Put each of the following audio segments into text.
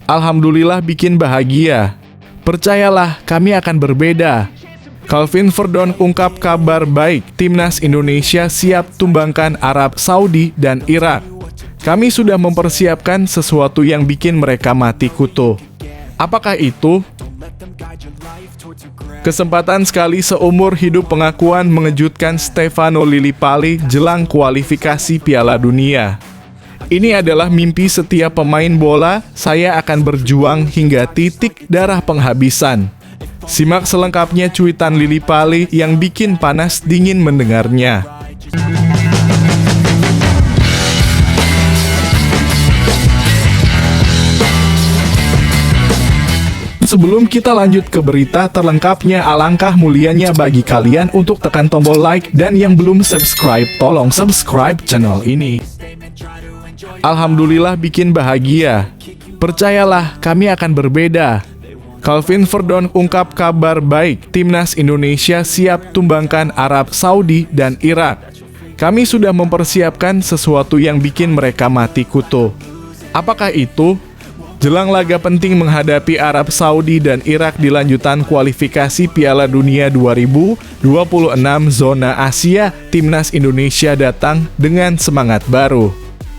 Alhamdulillah bikin bahagia. Percayalah, kami akan berbeda. Calvin Verdonk ungkap kabar baik, Timnas Indonesia siap tumbangkan Arab Saudi dan Irak. Kami sudah mempersiapkan sesuatu yang bikin mereka mati kutu. Apakah itu? Kesempatan sekali seumur hidup pengakuan mengejutkan Stefano Lillipali jelang kualifikasi Piala Dunia. Ini adalah mimpi setiap pemain bola, saya akan berjuang hingga titik darah penghabisan. Simak selengkapnya cuitan Lillipali yang bikin panas dingin mendengarnya. Sebelum kita lanjut ke berita terlengkapnya, alangkah mulianya bagi kalian untuk tekan tombol like dan yang belum subscribe, tolong subscribe channel ini. Alhamdulillah bikin bahagia. Percayalah, kami akan berbeda. Calvin Verdonk ungkap kabar baik, Timnas Indonesia siap tumbangkan Arab Saudi dan Irak. Kami sudah mempersiapkan sesuatu yang bikin mereka mati kutu. Apakah itu? Jelang laga penting menghadapi Arab Saudi dan Irak di lanjutan kualifikasi Piala Dunia 2026 zona Asia, Timnas Indonesia datang dengan semangat baru.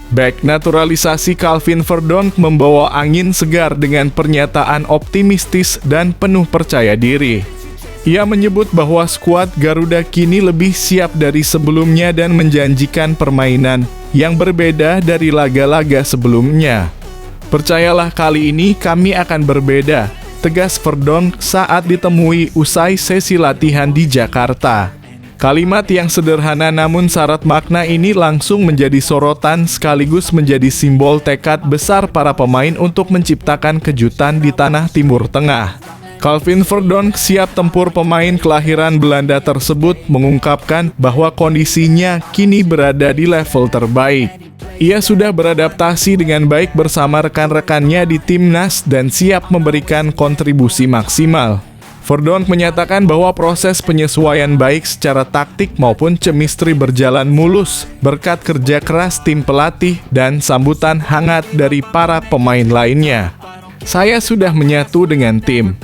Bek naturalisasi Calvin Verdonk membawa angin segar dengan pernyataan optimistis dan penuh percaya diri. Ia menyebut bahwa skuad Garuda kini lebih siap dari sebelumnya dan menjanjikan permainan yang berbeda dari laga-laga sebelumnya. Percayalah, kali ini kami akan berbeda, tegas Verdonk saat ditemui usai sesi latihan di Jakarta. Kalimat yang sederhana namun syarat makna ini langsung menjadi sorotan sekaligus menjadi simbol tekad besar para pemain untuk menciptakan kejutan di tanah Timur Tengah. Calvin Verdonk, siap tempur pemain kelahiran Belanda tersebut, mengungkapkan bahwa kondisinya kini berada di level terbaik. Ia sudah beradaptasi dengan baik bersama rekan-rekannya di timnas dan siap memberikan kontribusi maksimal. Verdonk menyatakan bahwa proses penyesuaian baik secara taktik maupun chemistry berjalan mulus berkat kerja keras tim pelatih dan sambutan hangat dari para pemain lainnya. Saya sudah menyatu dengan tim.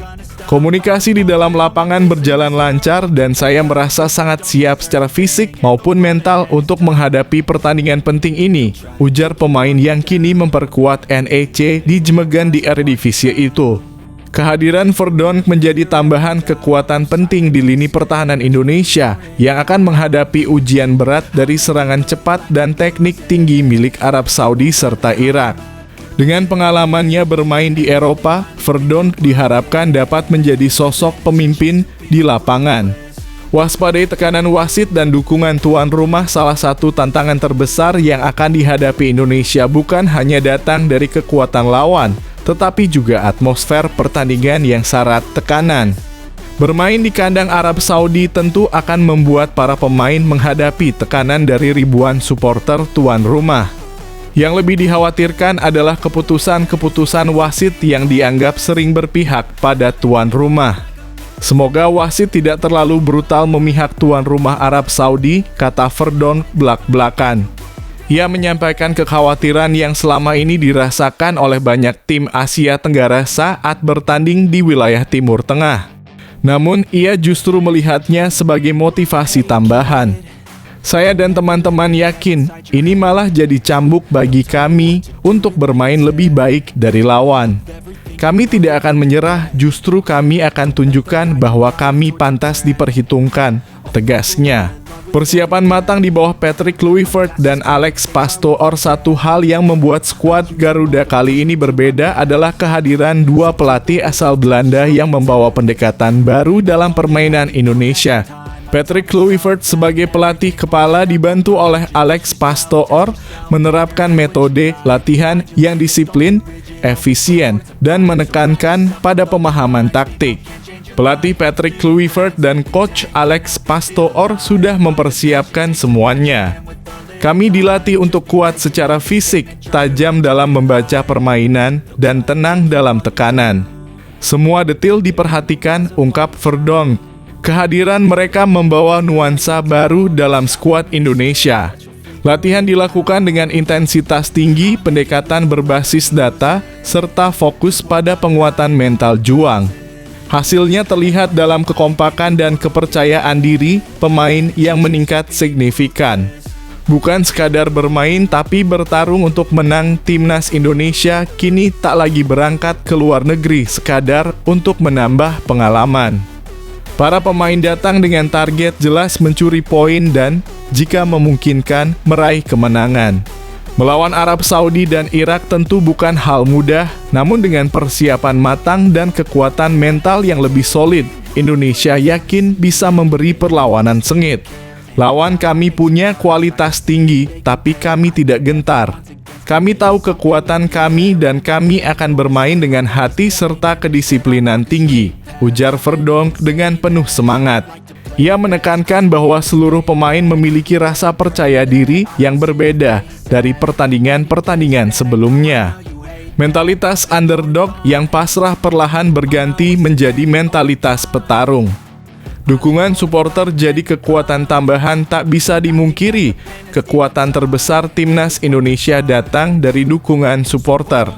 Komunikasi di dalam lapangan berjalan lancar dan saya merasa sangat siap secara fisik maupun mental untuk menghadapi pertandingan penting ini, ujar pemain yang kini memperkuat NEC di Jmegen di Eredivisie itu. Kehadiran Verdonk menjadi tambahan kekuatan penting di lini pertahanan Indonesia yang akan menghadapi ujian berat dari serangan cepat dan teknik tinggi milik Arab Saudi serta Irak. Dengan pengalamannya bermain di Eropa, Verdonk diharapkan dapat menjadi sosok pemimpin di lapangan. Waspadai tekanan wasit dan dukungan tuan rumah, salah satu tantangan terbesar yang akan dihadapi Indonesia bukan hanya datang dari kekuatan lawan, tetapi juga atmosfer pertandingan yang syarat tekanan. Bermain di kandang Arab Saudi tentu akan membuat para pemain menghadapi tekanan dari ribuan supporter tuan rumah. Yang lebih dikhawatirkan adalah keputusan-keputusan wasit yang dianggap sering berpihak pada tuan rumah. Semoga wasit tidak terlalu brutal memihak tuan rumah Arab Saudi, kata Verdonk belak-belakan. Ia menyampaikan kekhawatiran yang selama ini dirasakan oleh banyak tim Asia Tenggara saat bertanding di wilayah Timur Tengah. Namun, ia justru melihatnya sebagai motivasi tambahan. Saya dan teman-teman yakin ini malah jadi cambuk bagi kami untuk bermain lebih baik dari lawan. Kami tidak akan menyerah, justru kami akan tunjukkan bahwa kami pantas diperhitungkan, tegasnya. Persiapan matang di bawah Patrick Kluivert dan Alex Pastoor. Satu hal yang membuat skuad Garuda kali ini berbeda adalah kehadiran dua pelatih asal Belanda yang membawa pendekatan baru dalam permainan Indonesia. Patrick Kluivert sebagai pelatih kepala dibantu oleh Alex Pastoor menerapkan metode latihan yang disiplin, efisien, dan menekankan pada pemahaman taktik. Pelatih Patrick Kluivert dan coach Alex Pastoor sudah mempersiapkan semuanya. Kami dilatih untuk kuat secara fisik, tajam dalam membaca permainan, dan tenang dalam tekanan. Semua detil diperhatikan, ungkap Verdonk. Kehadiran mereka membawa nuansa baru dalam skuad Indonesia. Latihan dilakukan dengan intensitas tinggi, pendekatan berbasis data, serta fokus pada penguatan mental juang. Hasilnya terlihat dalam kekompakan dan kepercayaan diri pemain yang meningkat signifikan. Bukan sekadar bermain tapi bertarung untuk menang, timnas Indonesia kini tak lagi berangkat ke luar negeri sekadar untuk menambah pengalaman. Para pemain datang dengan target jelas mencuri poin dan, jika memungkinkan, meraih kemenangan. Melawan Arab Saudi dan Irak tentu bukan hal mudah, namun dengan persiapan matang dan kekuatan mental yang lebih solid, Indonesia yakin bisa memberi perlawanan sengit. Lawan kami punya kualitas tinggi, tapi kami tidak gentar. Kami tahu kekuatan kami dan kami akan bermain dengan hati serta kedisiplinan tinggi, ujar Verdonk dengan penuh semangat. Ia menekankan bahwa seluruh pemain memiliki rasa percaya diri yang berbeda dari pertandingan-pertandingan sebelumnya. Mentalitas underdog yang pasrah perlahan berganti menjadi mentalitas petarung. Dukungan supporter jadi kekuatan tambahan tak bisa dimungkiri. Kekuatan terbesar timnas Indonesia datang dari dukungan supporter.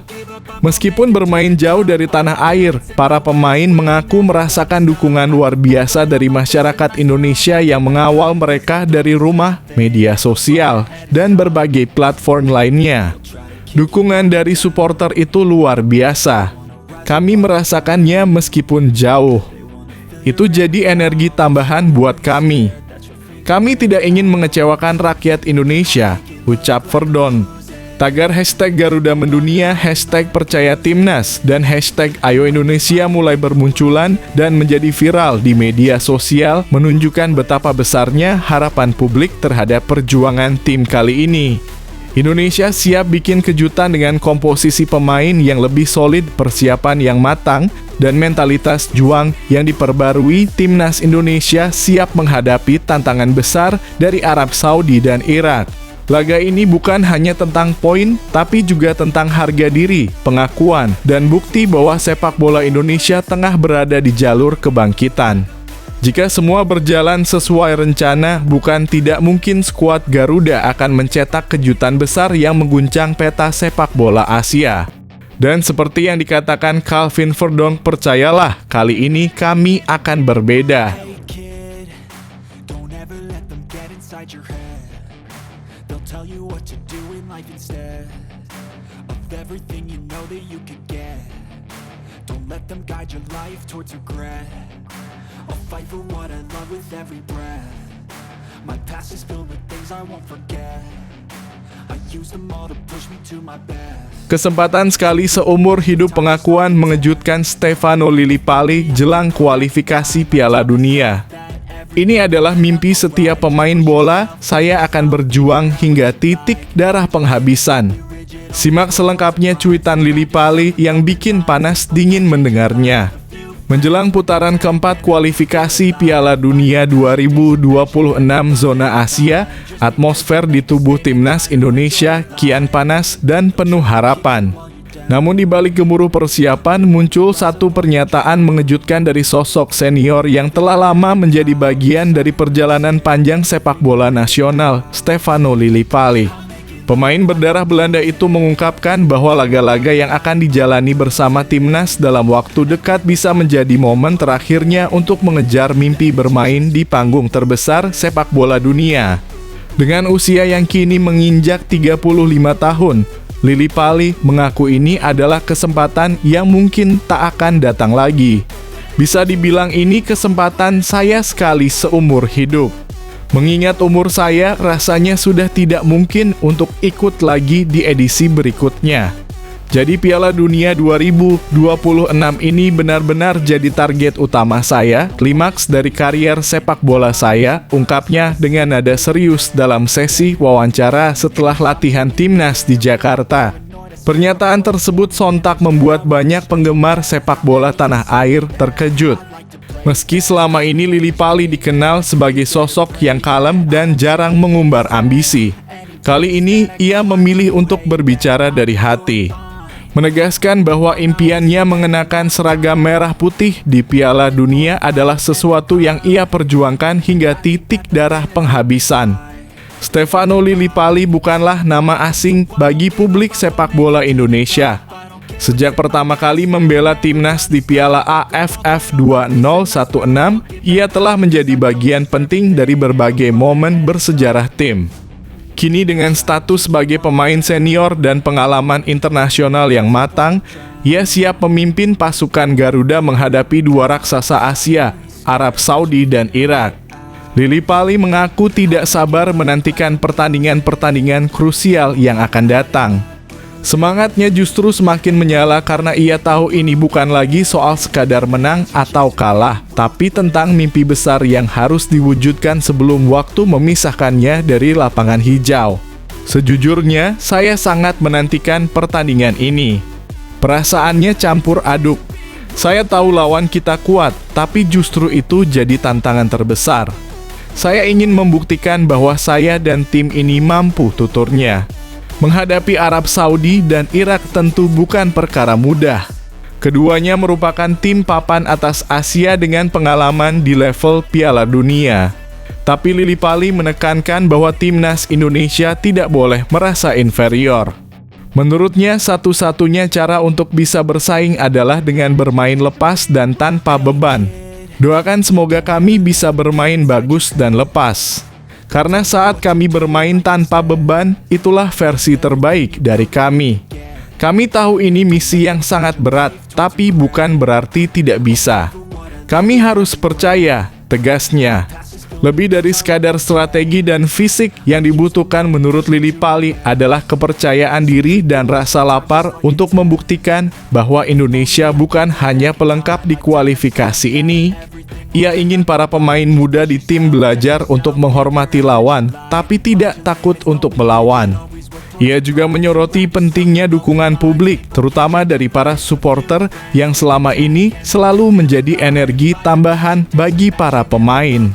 Meskipun bermain jauh dari tanah air, para pemain mengaku merasakan dukungan luar biasa dari masyarakat Indonesia yang mengawal mereka dari rumah, media sosial, dan berbagai platform lainnya. Dukungan dari supporter itu luar biasa. Kami merasakannya meskipun jauh. Itu jadi energi tambahan buat kami. Kami tidak ingin mengecewakan rakyat Indonesia, ucap Verdonk. Tagar hashtag Garuda Mendunia, hashtag Percaya Timnas, dan hashtag Ayo Indonesia mulai bermunculan dan menjadi viral di media sosial menunjukkan betapa besarnya harapan publik terhadap perjuangan tim kali ini. Indonesia siap bikin kejutan dengan komposisi pemain yang lebih solid, persiapan yang matang, dan mentalitas juang yang diperbarui. Timnas Indonesia siap menghadapi tantangan besar dari Arab Saudi dan Irak. Laga ini bukan hanya tentang poin, tapi juga tentang harga diri, pengakuan, dan bukti bahwa sepak bola Indonesia tengah berada di jalur kebangkitan. Jika semua berjalan sesuai rencana, bukan tidak mungkin skuad Garuda akan mencetak kejutan besar yang mengguncang peta sepak bola Asia. Dan seperti yang dikatakan Calvin Verdonk, percayalah, kali ini kami akan berbeda. Tell you what to do in life instead of everything you know that you could get. Don't let them guide your life towards regret. I'll fight for what I love with every breath. My past is filled with things I won't forget. I use them all to push me to my best. Kesempatan sekali seumur hidup pengakuan mengejutkan Stefano Lillipali jelang kualifikasi Piala Dunia. Ini adalah mimpi setiap pemain bola, saya akan berjuang hingga titik darah penghabisan. Simak selengkapnya cuitan Lillipali yang bikin panas dingin mendengarnya. Menjelang putaran keempat kualifikasi Piala Dunia 2026 zona Asia, atmosfer di tubuh timnas Indonesia kian panas dan penuh harapan. Namun di balik gemuruh persiapan muncul satu pernyataan mengejutkan dari sosok senior yang telah lama menjadi bagian dari perjalanan panjang sepak bola nasional, Stefano Lillipali. Pemain berdarah Belanda itu mengungkapkan bahwa laga-laga yang akan dijalani bersama timnas dalam waktu dekat bisa menjadi momen terakhirnya untuk mengejar mimpi bermain di panggung terbesar sepak bola dunia. Dengan usia yang kini menginjak 35 tahun, Lillipali mengaku ini adalah kesempatan yang mungkin tak akan datang lagi. Bisa dibilang ini kesempatan saya sekali seumur hidup. Mengingat umur saya, rasanya sudah tidak mungkin untuk ikut lagi di edisi berikutnya. Jadi Piala Dunia 2026 ini benar-benar jadi target utama saya, klimaks dari karier sepak bola saya, ungkapnya dengan nada serius dalam sesi wawancara setelah latihan timnas di Jakarta. Pernyataan tersebut sontak membuat banyak penggemar sepak bola tanah air terkejut. Meski selama ini Lillipali dikenal sebagai sosok yang kalem dan jarang mengumbar ambisi, kali ini ia memilih untuk berbicara dari hati. Menegaskan bahwa impiannya mengenakan seragam merah putih di Piala Dunia adalah sesuatu yang ia perjuangkan hingga titik darah penghabisan. Stefano Lillipali bukanlah nama asing bagi publik sepak bola Indonesia. Sejak pertama kali membela timnas di Piala AFF 2016, ia telah menjadi bagian penting dari berbagai momen bersejarah tim. Kini dengan status sebagai pemain senior dan pengalaman internasional yang matang, ia siap memimpin pasukan Garuda menghadapi dua raksasa Asia, Arab Saudi dan Irak. Lillipali mengaku tidak sabar menantikan pertandingan-pertandingan krusial yang akan datang. Semangatnya justru semakin menyala karena ia tahu ini bukan lagi soal sekadar menang atau kalah, tapi tentang mimpi besar yang harus diwujudkan sebelum waktu memisahkannya dari lapangan hijau. Sejujurnya, saya sangat menantikan pertandingan ini. Perasaannya campur aduk. Saya tahu lawan kita kuat, tapi justru itu jadi tantangan terbesar. Saya ingin membuktikan bahwa saya dan tim ini mampu, tuturnya. Menghadapi Arab Saudi dan Irak tentu bukan perkara mudah. Keduanya merupakan tim papan atas Asia dengan pengalaman di level Piala Dunia. Tapi Lillipali menekankan bahwa timnas Indonesia tidak boleh merasa inferior. Menurutnya, satu-satunya cara untuk bisa bersaing adalah dengan bermain lepas dan tanpa beban. Doakan semoga kami bisa bermain bagus dan lepas. Karena saat kami bermain tanpa beban, itulah versi terbaik dari kami. Kami tahu ini misi yang sangat berat, tapi bukan berarti tidak bisa. Kami harus percaya, tegasnya. Lebih dari sekadar strategi dan fisik, yang dibutuhkan menurut Lillipali adalah kepercayaan diri dan rasa lapar untuk membuktikan bahwa Indonesia bukan hanya pelengkap di kualifikasi ini. Ia ingin para pemain muda di tim belajar untuk menghormati lawan, tapi tidak takut untuk melawan. Ia juga menyoroti pentingnya dukungan publik, terutama dari para supporter yang selama ini selalu menjadi energi tambahan bagi para pemain.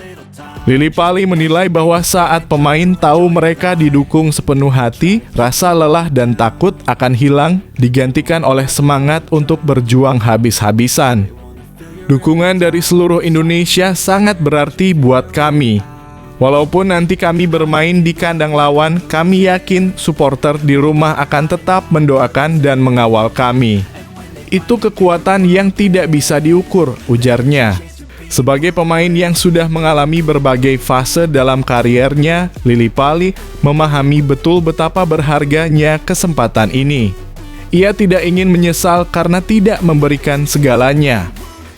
Lillipali menilai bahwa saat pemain tahu mereka didukung sepenuh hati, rasa lelah dan takut akan hilang, digantikan oleh semangat untuk berjuang habis-habisan. Dukungan dari seluruh Indonesia sangat berarti buat kami. Walaupun nanti kami bermain di kandang lawan, kami yakin supporter di rumah akan tetap mendoakan dan mengawal kami. Itu kekuatan yang tidak bisa diukur, ujarnya. Sebagai pemain yang sudah mengalami berbagai fase dalam kariernya, Lillipali memahami betul betapa berharganya kesempatan ini. Ia tidak ingin menyesal karena tidak memberikan segalanya.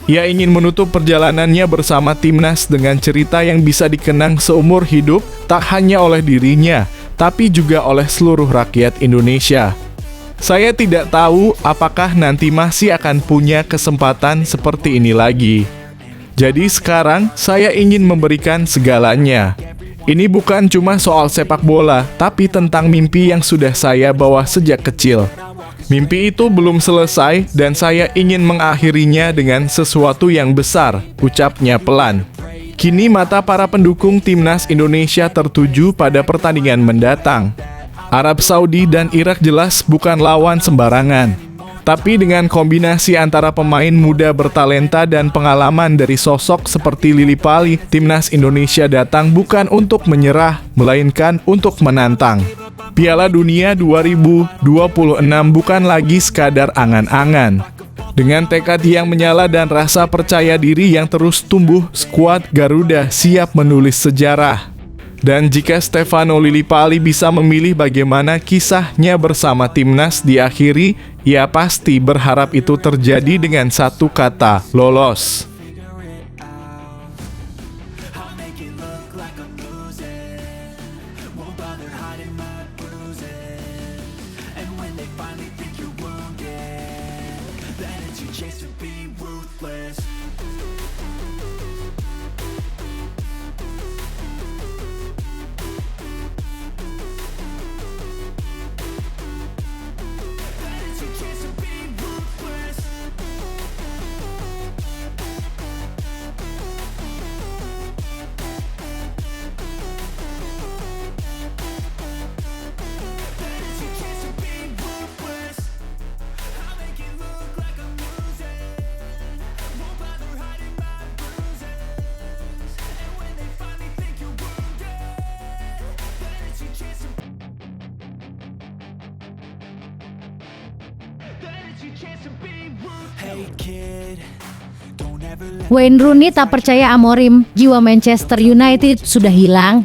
Ia ingin menutup perjalanannya bersama timnas dengan cerita yang bisa dikenang seumur hidup, tak hanya oleh dirinya, tapi juga oleh seluruh rakyat Indonesia. Saya tidak tahu apakah nanti masih akan punya kesempatan seperti ini lagi. Jadi sekarang saya ingin memberikan segalanya. Ini bukan cuma soal sepak bola, tapi tentang mimpi yang sudah saya bawa sejak kecil. Mimpi itu belum selesai dan saya ingin mengakhirinya dengan sesuatu yang besar, ucapnya pelan. Kini mata para pendukung timnas Indonesia tertuju pada pertandingan mendatang. Arab Saudi dan Irak jelas bukan lawan sembarangan. Tapi dengan kombinasi antara pemain muda bertalenta dan pengalaman dari sosok seperti Lillipali, timnas Indonesia datang bukan untuk menyerah, melainkan untuk menantang. Piala Dunia 2026 bukan lagi sekadar angan-angan. Dengan tekad yang menyala dan rasa percaya diri yang terus tumbuh, skuad Garuda siap menulis sejarah. Dan jika Stefano Lillipali bisa memilih bagaimana kisahnya bersama timnas diakhiri, ia pasti berharap itu terjadi dengan satu kata, lolos. Hey kid, don't ever let Wayne Rooney tak percaya Amorim, jiwa Manchester United sudah hilang.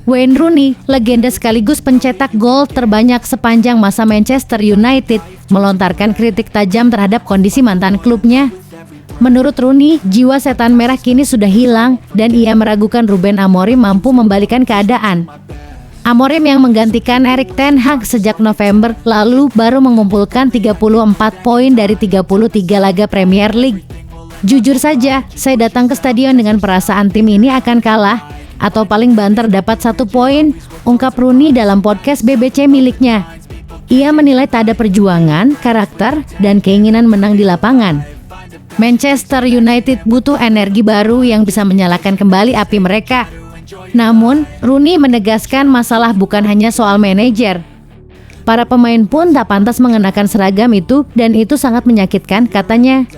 Wayne Rooney, legenda sekaligus pencetak gol terbanyak sepanjang masa Manchester United, melontarkan kritik tajam terhadap kondisi mantan klubnya. Menurut Rooney, jiwa setan merah kini sudah hilang dan ia meragukan Ruben Amorim mampu membalikan keadaan. Amorim yang menggantikan Erik ten Hag sejak November lalu baru mengumpulkan 34 poin dari 33 laga Premier League. Jujur saja, saya datang ke stadion dengan perasaan tim ini akan kalah atau paling banter dapat 1 poin, ungkap Rooney dalam podcast BBC miliknya. Ia menilai tak ada perjuangan, karakter, dan keinginan menang di lapangan. Manchester United butuh energi baru yang bisa menyalakan kembali api mereka. Namun, Rooney menegaskan masalah bukan hanya soal manajer. Para pemain pun tak pantas mengenakan seragam itu dan itu sangat menyakitkan, katanya.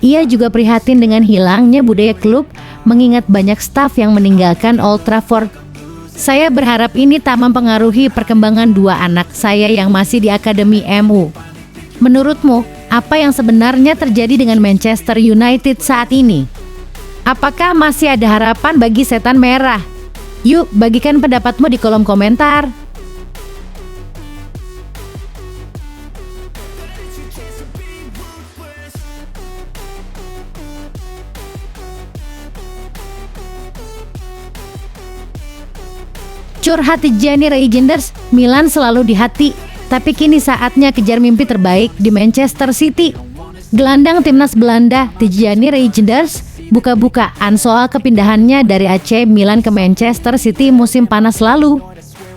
Ia juga prihatin dengan hilangnya budaya klub, mengingat banyak staf yang meninggalkan Old Trafford. Saya berharap ini tak mempengaruhi perkembangan 2 anak saya yang masih di Akademi MU. Menurutmu, apa yang sebenarnya terjadi dengan Manchester United saat ini? Apakah masih ada harapan bagi setan merah? Yuk, bagikan pendapatmu di kolom komentar. Curhat Tijjani Reijnders, Milan selalu di hati, tapi kini saatnya kejar mimpi terbaik di Manchester City. Gelandang timnas Belanda Tijjani Reijnders buka-bukaan soal kepindahannya dari AC Milan ke Manchester City musim panas lalu.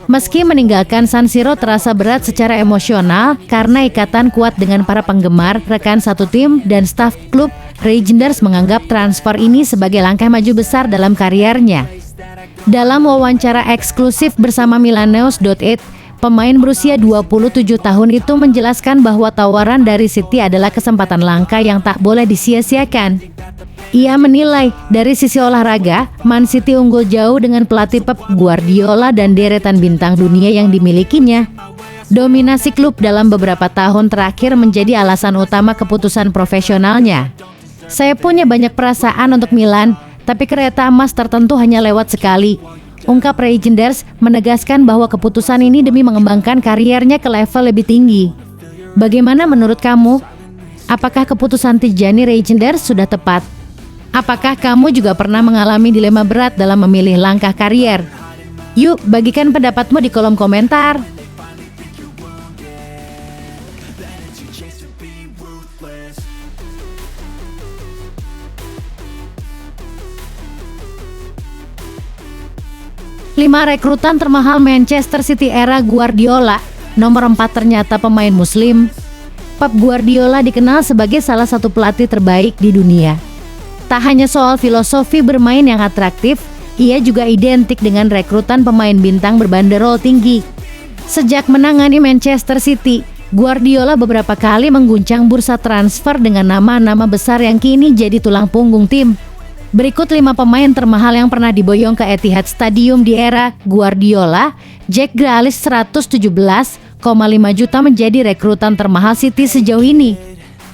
Meski meninggalkan San Siro terasa berat secara emosional karena ikatan kuat dengan para penggemar, rekan satu tim, dan staf klub, Reijnders menganggap transfer ini sebagai langkah maju besar dalam kariernya. Dalam wawancara eksklusif bersama Milanews.it, pemain berusia 27 tahun itu menjelaskan bahwa tawaran dari City adalah kesempatan langka yang tak boleh disia-siakan. Ia menilai, dari sisi olahraga, Man City unggul jauh dengan pelatih Pep Guardiola dan deretan bintang dunia yang dimilikinya. Dominasi klub dalam beberapa tahun terakhir menjadi alasan utama keputusan profesionalnya. Saya punya banyak perasaan untuk Milan, tapi kereta emas tertentu hanya lewat sekali, ungkap Reijnders, menegaskan bahwa keputusan ini demi mengembangkan kariernya ke level lebih tinggi. Bagaimana menurut kamu? Apakah keputusan Tijjani Reijnders sudah tepat? Apakah kamu juga pernah mengalami dilema berat dalam memilih langkah karier? Yuk, bagikan pendapatmu di kolom komentar. Lima rekrutan termahal Manchester City era Guardiola. Nomor 4 ternyata pemain Muslim. Pep Guardiola dikenal sebagai salah satu pelatih terbaik di dunia. Tak hanya soal filosofi bermain yang atraktif, ia juga identik dengan rekrutan pemain bintang berbanderol tinggi. Sejak menangani Manchester City, Guardiola beberapa kali mengguncang bursa transfer dengan nama-nama besar yang kini jadi tulang punggung tim. Berikut 5 pemain termahal yang pernah diboyong ke Etihad Stadium di era Guardiola. Jack Grealish 117,5 juta menjadi rekrutan termahal City sejauh ini.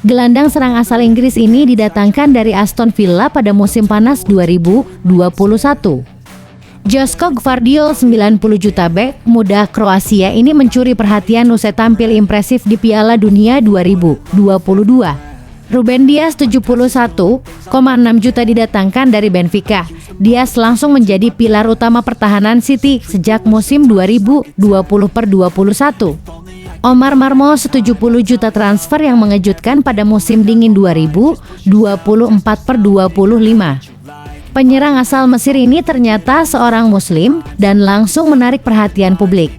Gelandang serang asal Inggris ini didatangkan dari Aston Villa pada musim panas 2021. Joško Gvardiol 90 juta bek muda Kroasia ini mencuri perhatian usai tampil impresif di Piala Dunia 2022. Ruben Dias 71,6 juta didatangkan dari Benfica. Dias langsung menjadi pilar utama pertahanan City sejak musim 2020-21. Omar Marmos 70 juta transfer yang mengejutkan pada musim dingin 2024-25. Penyerang asal Mesir ini ternyata seorang Muslim dan langsung menarik perhatian publik.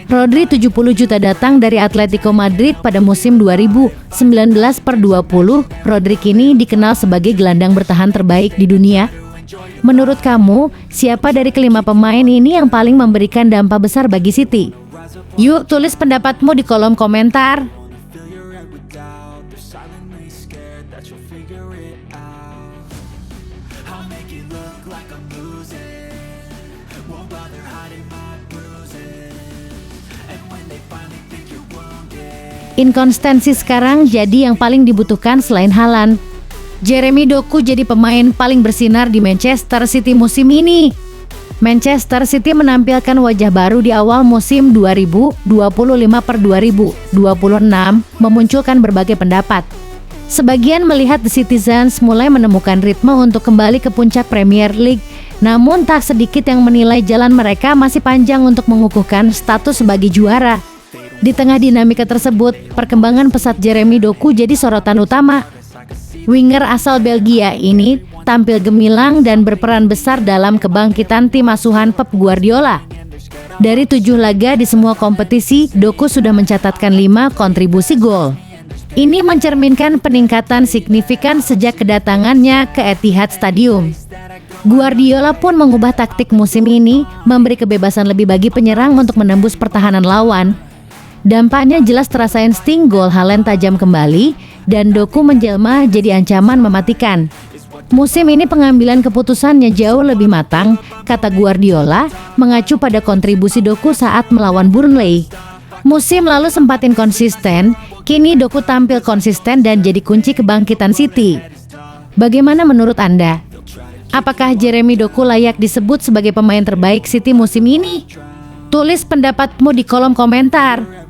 Rodri 70 juta datang dari Atletico Madrid pada musim 2019-20. Rodri kini dikenal sebagai gelandang bertahan terbaik di dunia. Menurut kamu, siapa dari kelima pemain ini yang paling memberikan dampak besar bagi City? Yuk, tulis pendapatmu di kolom komentar. And when they finally think you're wounded, Inkonsistensi sekarang jadi yang paling dibutuhkan selain Haaland. Jeremy Doku jadi pemain paling bersinar di Manchester City musim ini. Manchester City menampilkan wajah baru di awal musim 2025/2026, memunculkan berbagai pendapat. Sebagian melihat The Citizens mulai menemukan ritme untuk kembali ke puncak Premier League, namun tak sedikit yang menilai jalan mereka masih panjang untuk mengukuhkan status sebagai juara. Di tengah dinamika tersebut, perkembangan pesat Jeremy Doku jadi sorotan utama. Winger asal Belgia ini tampil gemilang dan berperan besar dalam kebangkitan tim asuhan Pep Guardiola. Dari 7 laga di semua kompetisi, Doku sudah mencatatkan 5 kontribusi gol. Ini mencerminkan peningkatan signifikan sejak kedatangannya ke Etihad Stadium. Guardiola pun mengubah taktik musim ini, memberi kebebasan lebih bagi penyerang untuk menembus pertahanan lawan. Dampaknya jelas terasa insting gol Haaland tajam kembali, dan Doku menjelma jadi ancaman mematikan. Musim ini pengambilan keputusannya jauh lebih matang, kata Guardiola, mengacu pada kontribusi Doku saat melawan Burnley. Musim lalu sempat inkonsisten, kini Doku tampil konsisten dan jadi kunci kebangkitan City. Bagaimana menurut Anda? Apakah Jeremy Doku layak disebut sebagai pemain terbaik City musim ini? Tulis pendapatmu di kolom komentar.